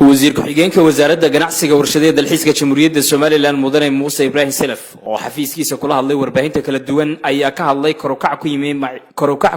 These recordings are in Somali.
وزير ku-xigeenka wasaaradda ganacsiga warshadeeda dalxiiska jamhuuriyadda Soomaaliland mudane Muuse Ibrahim Salaf oo xafiiskiisa kula hadlay warbaahinta kala duwan ayaa ka hadlay kor u kac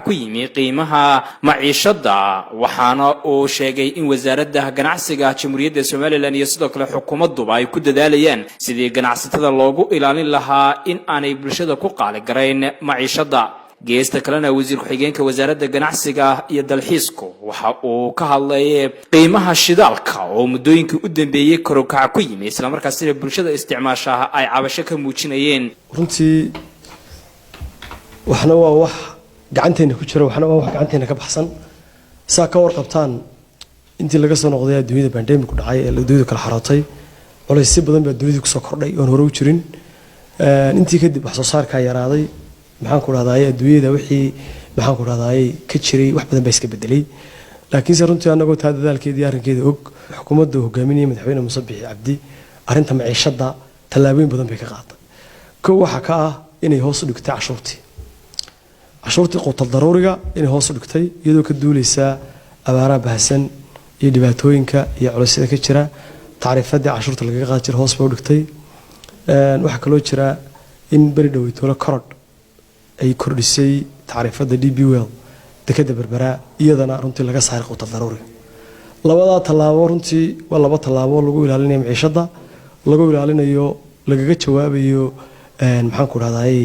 ku yimi qiimaha maciishada waxaana uu sheegay in wasaaradda ganacsiga jamhuuriyadda Soomaaliland iyo sidoo kale xukuumaddu ay ku dadaalayaan sidii ganacsatada loogu ilaalin lahaa in aanay bulshada ku qaali garayn maciishada geesta kalena wasiir ku-xigeenka wasaaradda ganacsiga iyo dalxiisku waxa uu ka hadlay qiimaha shidaalka oo muddooyinkii u dambeeyay kor u kac ku yimi isla markaasina bulshada isticmaashaha ay cabasho ka muujinayeen runtii waxna waa wax gacanteena ku jira waxna waa wax gacanteena ka baxsan saa ka warqabtaan intii laga soo noqday adduunyada pandemic ku dhacay ee adduunyada kala xarootay culays badan baa dunida ku soo kordhay oo hore u jirin intii kadib wax soo saarka yaraaday maxaan ku raadayay adduunyada wixii maxaan ku raadayay ka jiray wax badan bay iska bedelay laakiin runtii anagoo taa dadaalkeedii arrinkeeda og xukuumadda hogaaminaya madaxweyne Muuse Biixi Cabdi arrinta maciishada talaabooyin badan bay ka qaaday koow waxa ka ah inay hoos u dhigtay cashuurtii quutal daruuriga inay hoos u dhigtay iyadoo ka duuleysa abaaraha baahsan iyo dhibaatooyinka iyo culaysyada ka jira taariifadii cashuurta laga qaad jiray hoos bay u dhigtay waxa kaloo jira in bari dhaweytoola korodh ay kordhisay taariifada DB Well dekada berbera iyadana runtii laga saaray quutal daruuriga labada talaabo runtii waa laba talaabo lagu ilaalinayo maciishada lagu ilaalinayo lagaga jawaabayo maxaan ku raadayay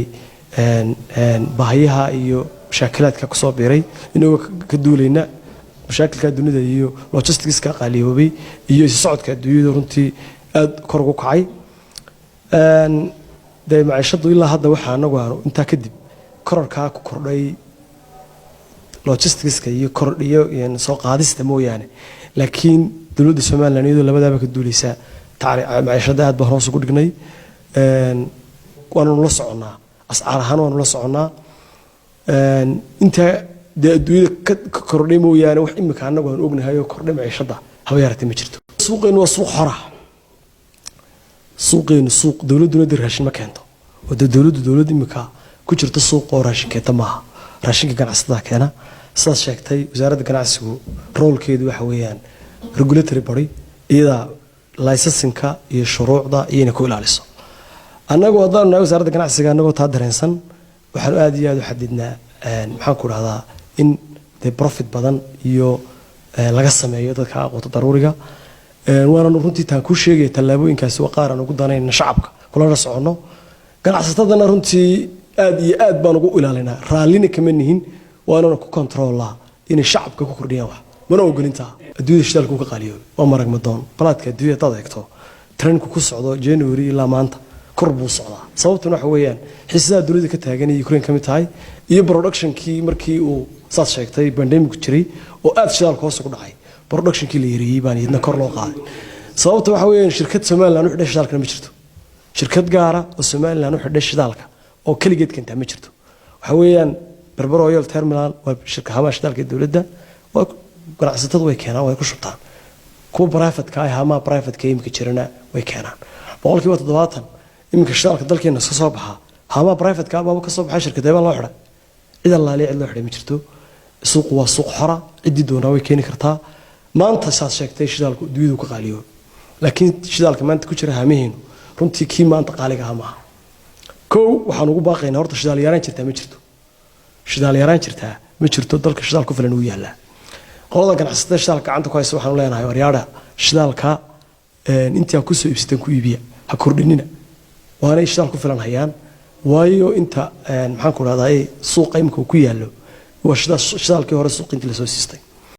baahiyaha iyo mashaakilaadka ku soo biiray inuu ka duulayna mashaakilka dunida iyo logistics-ka qaaliyoobay iyo socodka adduunyada runtii aad kor ugu kacay maciishadu ilaa hadda waxa anagu inta kadib kororka ku kordhay logistics-ka iyo kordhiyo soo qaadista mooyaane laakiin dawladda Soomaaliland iyadoo labadaba ka duuleysa maciishada aad baa hoos ugu dhignay waanu la soconaa ascaar ahaan waanu la soconaa inta adduunyada ka kordhay mooyaane wax imika anagu aan ognahay oo kordhay maciishada haba yaraatay ma jirto suuqeenu waa suuq xora suuq dawladdu raashin ma keento oo dawladdu imika ku jirto suuq oo raashinkeeta maaha raashinka ganacsatada keena sidaas sheegtay wasaaradda ganacsigu roolkeedu waxa weeyaan regulatory body iyada laysansinka iyo shuruucda iyana ku ilaaliso anagoo haddaan nahay wasaaradda ganacsiga anagoo taa dareensan waxaan aad iyo aad u xadidnaa maxaan ku dhahdaa in profit badan iyo laga sameeyo dadka aqoonta daruuriga waana runtii taan ku sheegay talaabooyinkaasi waa qaar aan ugu danayna shacabka kula socono ganacsatadana runtii aad iyo aad baan ugu ilaalinaa raallina kama nihin waana ku controlaa inay shacabka ku kordhiyaan wax mana ogolinta adduunyada shidaalku ka qaaliyo waa marag madoon balaadka adduunyada dad eegto trendku ku socdo January ilaa maanta kor buu socdaa sababtuna waxa weeyaan xiisaha dunida ka taagan iyo Ukraine kamid tahay iyo productionkii markii uu saas sheegtay pandemic jiray oo aad shidaalka hoos ugu dhacay productionkii la yareeyay baan idna kor loo qaaday sababta waxa weeyaan shirkad Soomaaliland u xidhay shidaalka ma jirto shirkad gaar ah oo Soomaaliland u xidhay shidaalka oo kaligeed keenta ma jirto waxa weeyaan Berber Oil Terminal waa shirkadaha shidaalka dawladda waa ganacsatada way keenaan way ku shubtaan kuwa private-ka ah ama private-ka imika jirana way keenaan boqolkiiba 70 imika shidaalka dalkeena soo baxa ama private-ka ama ka soo baxa shirkadaha loo xidhay cid alla leeyahay loo xidhay ma jirto suuq waa suuq xora cidii doonaa way keeni kartaa maanta saas sheegtay shidaalku dunida ku qaaliyo laakiin shidaalka maanta ku jira haamiheen runtii kii maanta qaaliga ah maaha koow waxaan ugu baaqaynaa horta shidaal yaraan jirtaa ma jirto dalka shidaal ku filan uu yaalaa qolada ganacsatada shidaalka gacanta ku haysta waxaan leenahay waryaada shidaalka intii aad ku soo iibsateen ku iibiya ha kordhinina waana shidaal ku filan hayaan waayo inta maxaan ku raadayay suuqa imka ku yaalo waa shidaalkii hore suuq intii la soo siistay